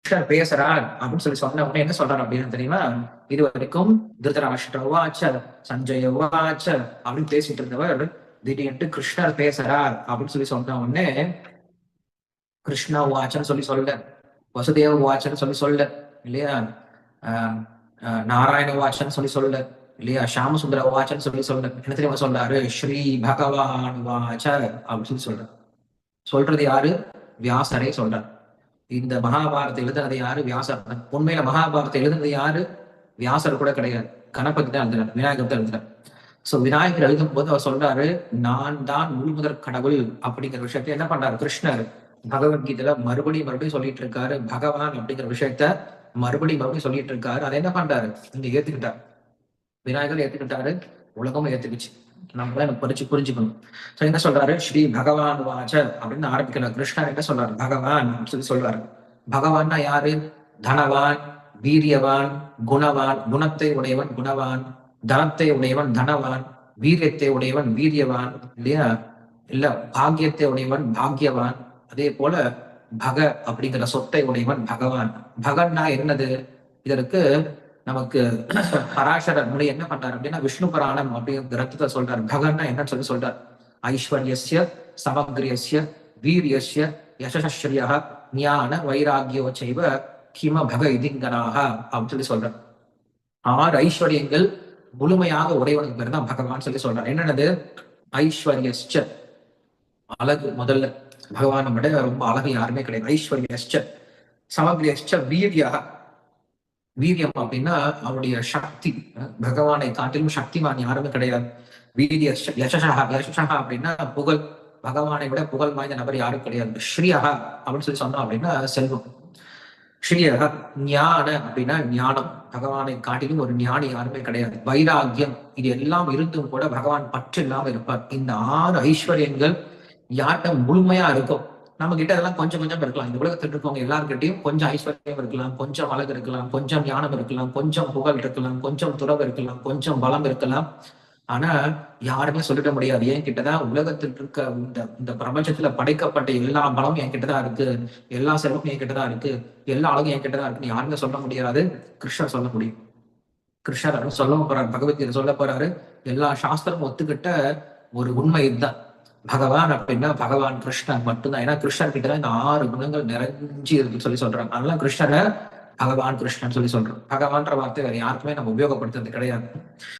கிருஷ்ணர் பேசுறார் அப்படின்னு சொன்ன உடனே என்ன சொல்றாரு அப்படின்னு தெரியுமா? இது வரைக்கும் திருதராஷ்டிர உவாச்ச சஞ்சய உவாச்ச அப்படின்னு பேசிட்டு இருந்தவர் திடீர்னு கிருஷ்ணர் பேசுறார் அப்படின்னு சொன்ன உடனே கிருஷ்ணா உவாச்சன்னு சொல்ல, வசுதேவ உவாச்சன்னு சொல்ல இல்லையா, நாராயண உவாச்சன்னு சொல்ல இல்லையா, ஷாமசுந்தர உவாச்சன்னு சொல்ல, என்ன தெரியுமா சொல்றாரு? ஸ்ரீ பகவான் உவாச்ச அப்படின்னு சொல்றாரு. சொல்றது யாரு? வியாசரே சொல்றார். இந்த மகாபாரத்தை எழுதுனது யாரு? வியாசர். உண்மையில மகாபாரத்தை எழுதுனது யாரு? வியாசர் கூட கிடையாது, கணபதி தான் எழுதுறார், விநாயகர் தான் எழுதுறார். சோ விநாயகர் எழுதும் போது அவர் சொல்றாரு, நான் தான் முழுமுதற் கடவுள் அப்படிங்கிற விஷயத்த என்ன பண்றாரு கிருஷ்ணர் பகவத்கீதையில மறுபடியும் சொல்லிட்டு இருக்காரு. பகவான் அப்படிங்கிற விஷயத்த மறுபடியும் சொல்லிட்டு இருக்காரு. அதை என்ன பண்றாரு? இங்க ஏத்துக்கிட்டார், விநாயகர் ஏத்துக்கிட்டாரு, உலகமும் ஏத்துக்குச்சு. நம்மள புரிஞ்சுக்கணும். என்ன சொல்றாரு? ஸ்ரீ பகவான் வாச்ச அப்படின்னு ஆரம்பிக்கிறார். கிருஷ்ணர் என்ன சொல்றாரு? பகவான் சொல்றாரு. பகவான்னா யாரு? தனவான், வீரியவான், குணவான், குணத்தை உடையவன் குணவான், தனத்தை உடையவன் தனவான், வீரியத்தை உடையவன் வீரியவான் இல்லையா, இல்ல பாக்கியத்தை உடையவன் பாக்கியவான். அதே போல பக அப்படிங்கிற சொத்தை உடையவன் பகவான். பகன்னா என்னது? இதற்கு நமக்கு பராசரர் மொழி என்ன பண்றாரு அப்படின்னா விஷ்ணு புராணம் அப்படிங்கிற கிரந்தத்தை சொல்றாரு. பகன்னா என்னன்னு சொல்றார். ஐஸ்வர்யஸ்ய சமக்ரியஸ்ய வீரியஸ்ய யசஸ்ரீயா ஞான வைராகியோச்சைவ கிம பக இதிங்கனாக அப்படின்னு சொல்றார். 6 ஐஸ்வர்யங்கள் முழுமையாக உடையவனுக்கு பேர் தான் பகவான் சொல்றார். என்னன்னது? ஐஸ்வர்யஸ்ச அழகு, முதல்ல பகவானை விட ரொம்ப அழகு யாருமே கிடையாது. ஐஸ்வர்யஸ்ச சமக்ரியஸ்ச வீரியா, வீரியம் அப்படின்னா அவருடைய சக்தி, பகவானை காட்டிலும் சக்திமான் யாருமே கிடையாது. வீரிய யசசா அப்படின்னா புகழ், பகவானை விட புகழ் வாய்ந்த நபர் யாரும் கிடையாது. ஸ்ரீயகா அப்படின்னு சொன்னோம் அப்படின்னா செல்வம். ஸ்ரீயக ஞான அப்படின்னா ஞானம், பகவானை காட்டிலும் ஒரு ஞானி யாருமே கிடையாது. வைராகியம், இது எல்லாம் இருந்தும் கூட பகவான் பற்று இல்லாம இருப்பார். இந்த 6 ஐஸ்வர்யங்கள் யார்கிட்ட முழுமையா இருக்கும்? நம்ம கிட்ட அதெல்லாம் கொஞ்சம் இருக்கலாம். இந்த உலகத்தில் இருக்கவங்க எல்லாருக்கிட்டையும் கொஞ்சம் ஐஸ்வர்யம் இருக்கலாம், கொஞ்சம் அழகு இருக்கலாம், கொஞ்சம் ஞானம் இருக்கலாம், கொஞ்சம் புகழ் இருக்கலாம், கொஞ்சம் துறவு இருக்கலாம், கொஞ்சம் பலம் இருக்கலாம். ஆனா யாருமே சொல்லிட முடியாது, என் கிட்டதான் உலகத்தில் இருக்க இந்த பிரபஞ்சத்துல படைக்கப்பட்ட எல்லா பலமும் என் கிட்டதான் இருக்கு, எல்லா செல்வமும் என் கிட்டதான் இருக்கு, எல்லா அழகும் என் கிட்டதான் இருக்குன்னு யாருமே சொல்ல முடியாது. கிருஷ்ணர் சொல்ல முடியும். கிருஷ்ணர் சொல்ல போறாரு, பகவத்கீதை சொல்ல போறாரு. எல்லா சாஸ்திரமும் ஒத்துக்கிட்ட ஒரு உண்மை இதுதான். பகவான் அப்படின்னா பகவான் கிருஷ்ணன் மட்டும்தான். ஏன்னா கிருஷ்ணர் கிட்டதான் இந்த 6 குணங்கள் நிறைஞ்சு இருக்குன்னு சொல்றாங்க. அதனால கிருஷ்ணரை பகவான் கிருஷ்ணன் சொல்றோம். பகவான்ற வார்த்தை வேற யாருக்குமே நம்ம உபயோகப்படுத்துறது கிடையாது.